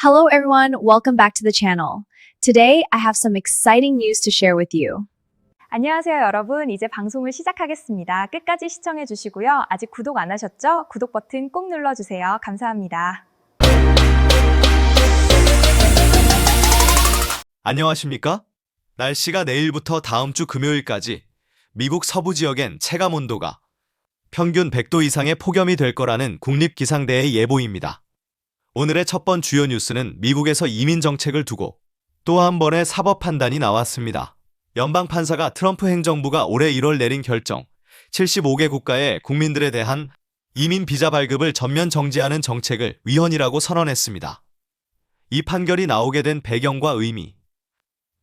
Hello everyone, welcome back to the channel. Today I have some exciting news to share with you. 안녕하세요 여러분. 이제 방송을 시작하겠습니다. 끝까지 시청해 주시고요. 아직 구독 안 하셨죠? 구독 버튼 꼭 눌러주세요. 감사합니다. 안녕하십니까? 날씨가 내일부터 다음 주 금요일까지 미국 서부 지역엔 체감 온도가 평균 100도 이상의 폭염이 될 거라는 국립기상대의 예보입니다. 오늘의 첫 번 주요 뉴스는 미국에서 이민 정책을 두고 또 한 번의 사법 판단이 나왔습니다. 연방 판사가 트럼프 행정부가 올해 1월 내린 결정, 75개 국가의 국민들에 대한 이민 비자 발급을 전면 정지하는 정책을 위헌이라고 선언했습니다. 이 판결이 나오게 된 배경과 의미,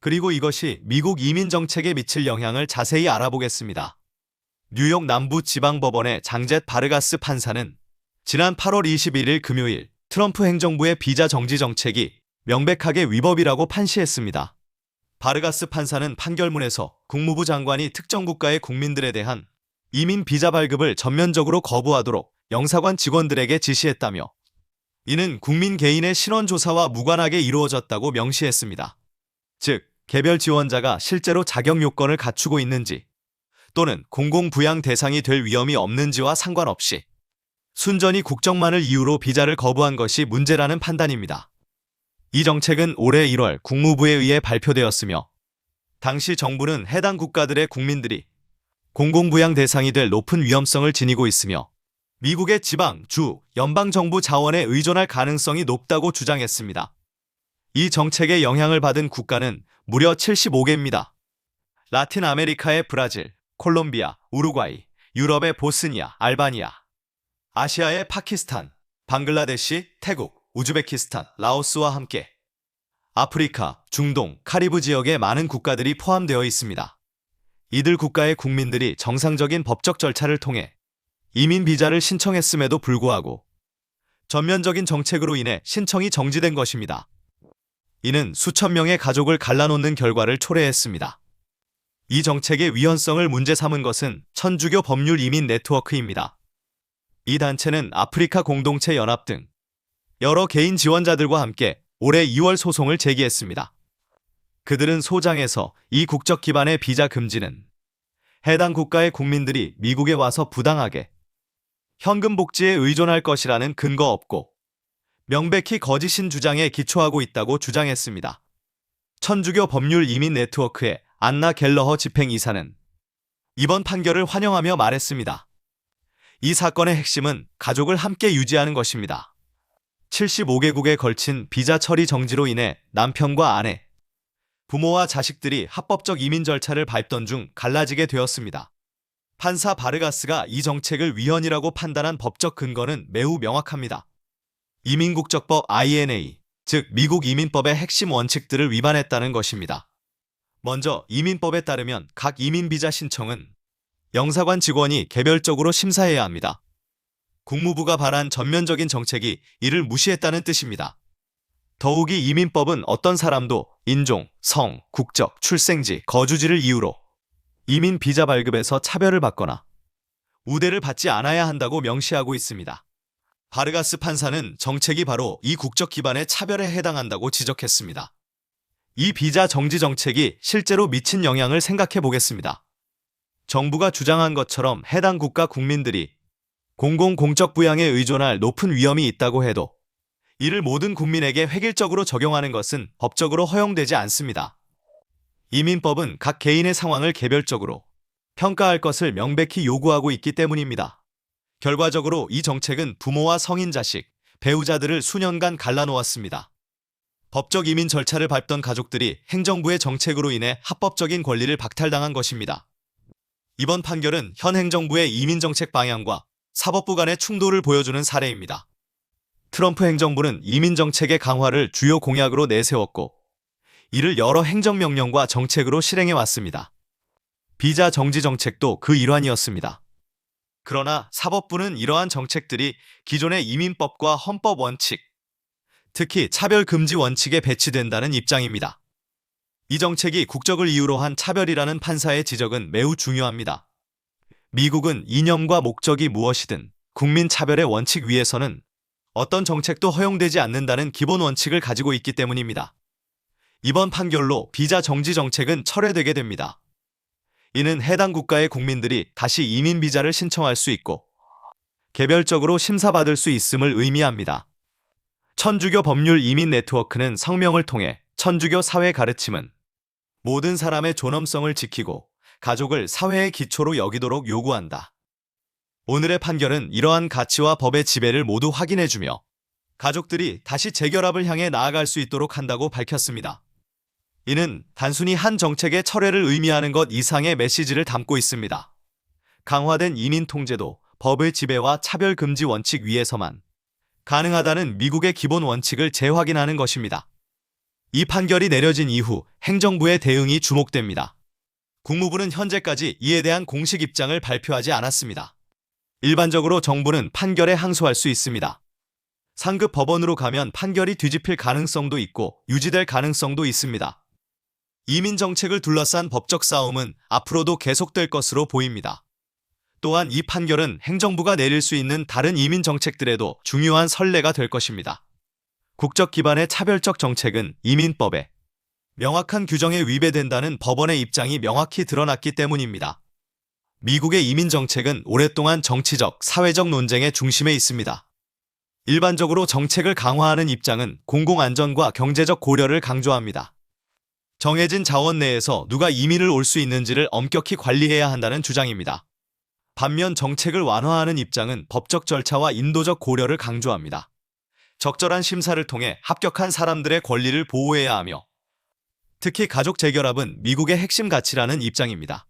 그리고 이것이 미국 이민 정책에 미칠 영향을 자세히 알아보겠습니다. 뉴욕 남부지방법원의 장젯 바르가스 판사는 지난 8월 21일 금요일 트럼프 행정부의 비자 정지 정책이 명백하게 위법이라고 판시했습니다. 바르가스 판사는 판결문에서 국무부 장관이 특정 국가의 국민들에 대한 이민 비자 발급을 전면적으로 거부하도록 영사관 직원들에게 지시했다며 이는 국민 개인의 신원 조사와 무관하게 이루어졌다고 명시했습니다. 즉, 개별 지원자가 실제로 자격 요건을 갖추고 있는지 또는 공공부양 대상이 될 위험이 없는지와 상관없이 순전히 국적만을 이유로 비자를 거부한 것이 문제라는 판단입니다. 이 정책은 올해 1월 국무부에 의해 발표되었으며 당시 정부는 해당 국가들의 국민들이 공공부양 대상이 될 높은 위험성을 지니고 있으며 미국의 지방, 주, 연방정부 자원에 의존할 가능성이 높다고 주장했습니다. 이 정책의 영향을 받은 국가는 무려 75개입니다. 라틴 아메리카의 브라질, 콜롬비아, 우루과이, 유럽의 보스니아, 알바니아, 아시아의 파키스탄, 방글라데시, 태국, 우즈베키스탄, 라오스와 함께 아프리카, 중동, 카리브 지역의 많은 국가들이 포함되어 있습니다. 이들 국가의 국민들이 정상적인 법적 절차를 통해 이민 비자를 신청했음에도 불구하고 전면적인 정책으로 인해 신청이 정지된 것입니다. 이는 수천 명의 가족을 갈라놓는 결과를 초래했습니다. 이 정책의 위헌성을 문제 삼은 것은 천주교 법률 이민 네트워크입니다. 이 단체는 아프리카 공동체 연합 등 여러 개인 지원자들과 함께 올해 2월 소송을 제기했습니다. 그들은 소장에서 이 국적 기반의 비자 금지는 해당 국가의 국민들이 미국에 와서 부당하게 현금 복지에 의존할 것이라는 근거 없고 명백히 거짓인 주장에 기초하고 있다고 주장했습니다. 천주교 법률 이민 네트워크의 안나 갤러허 집행이사는 이번 판결을 환영하며 말했습니다. 이 사건의 핵심은 가족을 함께 유지하는 것입니다. 75개국에 걸친 비자 처리 정지로 인해 남편과 아내, 부모와 자식들이 합법적 이민 절차를 밟던 중 갈라지게 되었습니다. 판사 바르가스가 이 정책을 위헌이라고 판단한 법적 근거는 매우 명확합니다. 이민국적법 INA, 즉 미국 이민법의 핵심 원칙들을 위반했다는 것입니다. 먼저 이민법에 따르면 각 이민 비자 신청은 영사관 직원이 개별적으로 심사해야 합니다. 국무부가 발한 전면적인 정책이 이를 무시했다는 뜻입니다. 더욱이 이민법은 어떤 사람도 인종, 성, 국적, 출생지, 거주지를 이유로 이민 비자 발급에서 차별을 받거나 우대를 받지 않아야 한다고 명시하고 있습니다. 바르가스 판사는 정책이 바로 이 국적 기반의 차별에 해당한다고 지적했습니다. 이 비자 정지 정책이 실제로 미친 영향을 생각해 보겠습니다. 정부가 주장한 것처럼 해당 국가 국민들이 공공공적 부양에 의존할 높은 위험이 있다고 해도 이를 모든 국민에게 획일적으로 적용하는 것은 법적으로 허용되지 않습니다. 이민법은 각 개인의 상황을 개별적으로 평가할 것을 명백히 요구하고 있기 때문입니다. 결과적으로 이 정책은 부모와 성인 자식, 배우자들을 수년간 갈라놓았습니다. 법적 이민 절차를 밟던 가족들이 행정부의 정책으로 인해 합법적인 권리를 박탈당한 것입니다. 이번 판결은 현 행정부의 이민정책 방향과 사법부 간의 충돌을 보여주는 사례입니다. 트럼프 행정부는 이민정책의 강화를 주요 공약으로 내세웠고 이를 여러 행정명령과 정책으로 실행해왔습니다. 비자 정지 정책도 그 일환이었습니다. 그러나 사법부는 이러한 정책들이 기존의 이민법과 헌법 원칙, 특히 차별금지 원칙에 배치된다는 입장입니다. 이 정책이 국적을 이유로 한 차별이라는 판사의 지적은 매우 중요합니다. 미국은 이념과 목적이 무엇이든 국민 차별의 원칙 위에서는 어떤 정책도 허용되지 않는다는 기본 원칙을 가지고 있기 때문입니다. 이번 판결로 비자 정지 정책은 철회되게 됩니다. 이는 해당 국가의 국민들이 다시 이민 비자를 신청할 수 있고 개별적으로 심사받을 수 있음을 의미합니다. 천주교 법률 이민 네트워크는 성명을 통해 천주교 사회 가르침은 모든 사람의 존엄성을 지키고 가족을 사회의 기초로 여기도록 요구한다. 오늘의 판결은 이러한 가치와 법의 지배를 모두 확인해주며 가족들이 다시 재결합을 향해 나아갈 수 있도록 한다고 밝혔습니다. 이는 단순히 한 정책의 철회를 의미하는 것 이상의 메시지를 담고 있습니다. 강화된 이민 통제도 법의 지배와 차별 금지 원칙 위에서만 가능하다는 미국의 기본 원칙을 재확인하는 것입니다. 이 판결이 내려진 이후 행정부의 대응이 주목됩니다. 국무부는 현재까지 이에 대한 공식 입장을 발표하지 않았습니다. 일반적으로 정부는 판결에 항소할 수 있습니다. 상급 법원으로 가면 판결이 뒤집힐 가능성도 있고 유지될 가능성도 있습니다. 이민 정책을 둘러싼 법적 싸움은 앞으로도 계속될 것으로 보입니다. 또한 이 판결은 행정부가 내릴 수 있는 다른 이민 정책들에도 중요한 선례가 될 것입니다. 국적 기반의 차별적 정책은 이민법에 명확한 규정에 위배된다는 법원의 입장이 명확히 드러났기 때문입니다. 미국의 이민 정책은 오랫동안 정치적, 사회적 논쟁의 중심에 있습니다. 일반적으로 정책을 강화하는 입장은 공공안전과 경제적 고려를 강조합니다. 정해진 자원 내에서 누가 이민을 올 수 있는지를 엄격히 관리해야 한다는 주장입니다. 반면 정책을 완화하는 입장은 법적 절차와 인도적 고려를 강조합니다. 적절한 심사를 통해 합격한 사람들의 권리를 보호해야 하며 특히 가족 재결합은 미국의 핵심 가치라는 입장입니다.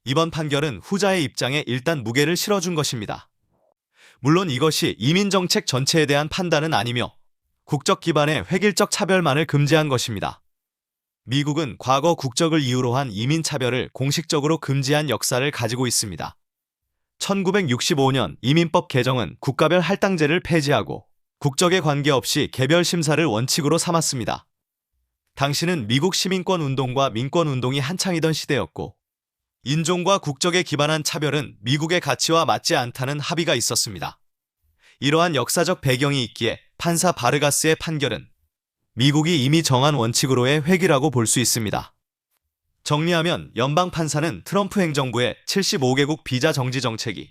이번 판결은 후자의 입장에 일단 무게를 실어준 것입니다. 물론 이것이 이민 정책 전체에 대한 판단은 아니며 국적 기반의 획일적 차별만을 금지한 것입니다. 미국은 과거 국적을 이유로 한 이민 차별을 공식적으로 금지한 역사를 가지고 있습니다. 1965년 이민법 개정은 국가별 할당제를 폐지하고 국적에 관계없이 개별 심사를 원칙으로 삼았습니다. 당시는 미국 시민권 운동과 민권 운동이 한창이던 시대였고 인종과 국적에 기반한 차별은 미국의 가치와 맞지 않다는 합의가 있었습니다. 이러한 역사적 배경이 있기에 판사 바르가스의 판결은 미국이 이미 정한 원칙으로의 획일하고 볼 수 있습니다. 정리하면 연방 판사는 트럼프 행정부의 75개국 비자 정지 정책이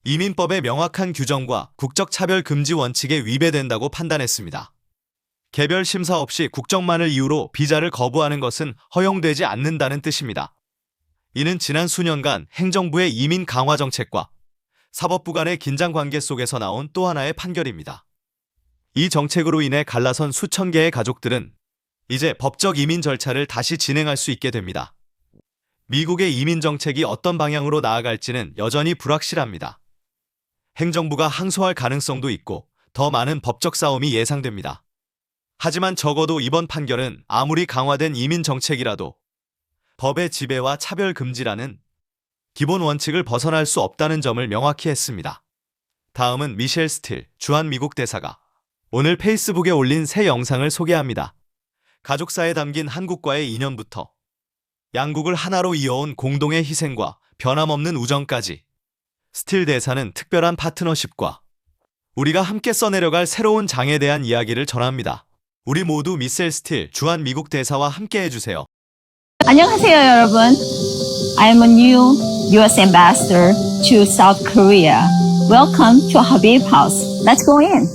이민법의 명확한 규정과 국적 차별 금지 원칙에 위배된다고 판단했습니다. 개별 심사 없이 국적만을 이유로 비자를 거부하는 것은 허용되지 않는다는 뜻입니다. 이는 지난 수년간 행정부의 이민 강화 정책과 사법부 간의 긴장 관계 속에서 나온 또 하나의 판결입니다. 이 정책으로 인해 갈라선 수천 개의 가족들은 이제 법적 이민 절차를 다시 진행할 수 있게 됩니다. 미국의 이민 정책이 어떤 방향으로 나아갈지는 여전히 불확실합니다. 행정부가 항소할 가능성도 있고 더 많은 법적 싸움이 예상됩니다. 하지만 적어도 이번 판결은 아무리 강화된 이민 정책이라도 법의 지배와 차별 금지라는 기본 원칙을 벗어날 수 없다는 점을 명확히 했습니다. 다음은 미셸 스틸, 주한 미국 대사가 오늘 페이스북에 올린 새 영상을 소개합니다. 가족사에 담긴 한국과의 인연부터 양국을 하나로 이어온 공동의 희생과 변함없는 우정까지 스틸 대사는 특별한 파트너십과 우리가 함께 써내려갈 새로운 장에 대한 이야기를 전합니다. 우리 모두 미셸 스틸, 주한 미국 대사와 함께 해주세요. 안녕하세요, 여러분. I am a new U.S. ambassador to South Korea. Welcome to Habib House. Let's go in.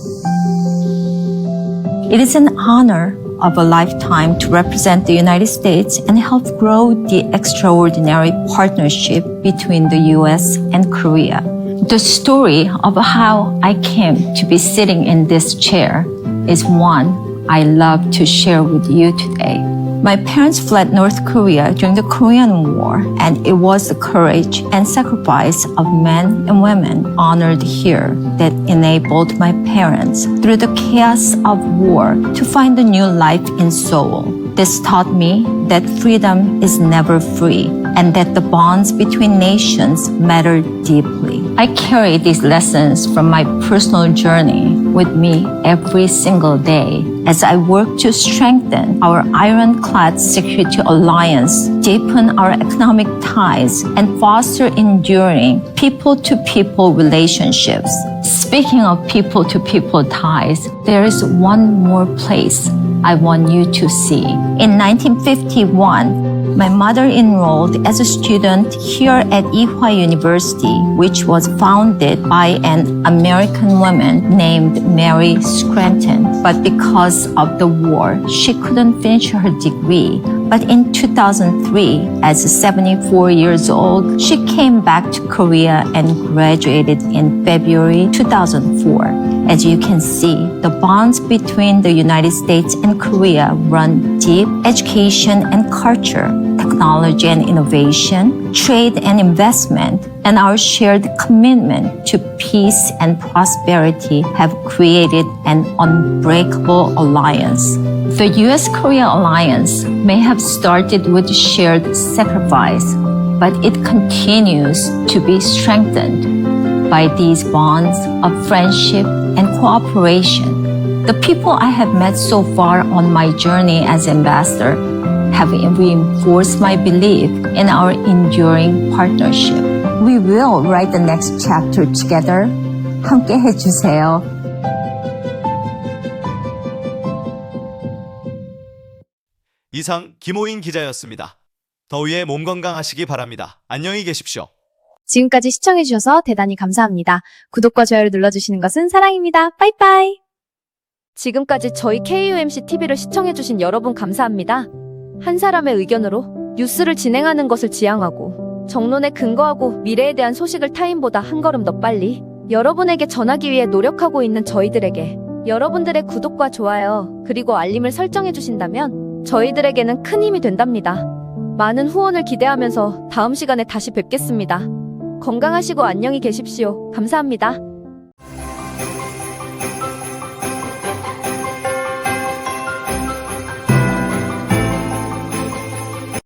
It is an honor of a lifetime to represent the United States and help grow the extraordinary partnership between the U.S. and Korea. The story of how I came to be sitting in this chair is one I love to share with you today. My parents fled North Korea during the Korean War, and it was the courage and sacrifice of men and women honored here that enabled my parents, through the chaos of war, to find a new life in Seoul. This taught me that freedom is never free and that the bonds between nations matter deeply. I carry these lessons from my personal journey with me every single day as I work to strengthen our ironclad security alliance, deepen our economic ties, and foster enduring people-to-people relationships. Speaking of people-to-people ties, there is one more place I want you to see. In 1951, my mother enrolled as a student here at Ewha University, which was founded by an American woman named Mary Scranton. But because of the war, she couldn't finish her degree. But in 2003, as 74 years old, she came back to Korea and graduated in February 2004. As you can see, the bonds between the United States and Korea run deep. Education and culture, technology and innovation, trade and investment, and our shared commitment to peace and prosperity have created an unbreakable alliance. The U.S.-Korea alliance may have started with shared sacrifice, but it continues to be strengthened by these bonds of friendship and cooperation. The people I have met so far on my journey as ambassador have reinforced my belief in our enduring partnership. We will write the next chapter together. 함께 해주세요. 이상 김호인 기자였습니다. 더위에 몸 건강하시기 바랍니다. 안녕히 계십시오. 지금까지 시청해주셔서 대단히 감사합니다. 구독과 좋아요를 눌러주시는 것은 사랑입니다. 빠이빠이! 지금까지 저희 KUMC TV를 시청해주신 여러분 감사합니다. 한 사람의 의견으로 뉴스를 진행하는 것을 지향하고 정론에 근거하고 미래에 대한 소식을 타인보다 한 걸음 더 빨리 여러분에게 전하기 위해 노력하고 있는 저희들에게 여러분들의 구독과 좋아요 그리고 알림을 설정해 주신다면 저희들에게는 큰 힘이 된답니다. 많은 후원을 기대하면서 다음 시간에 다시 뵙겠습니다. 건강하시고 안녕히 계십시오. 감사합니다.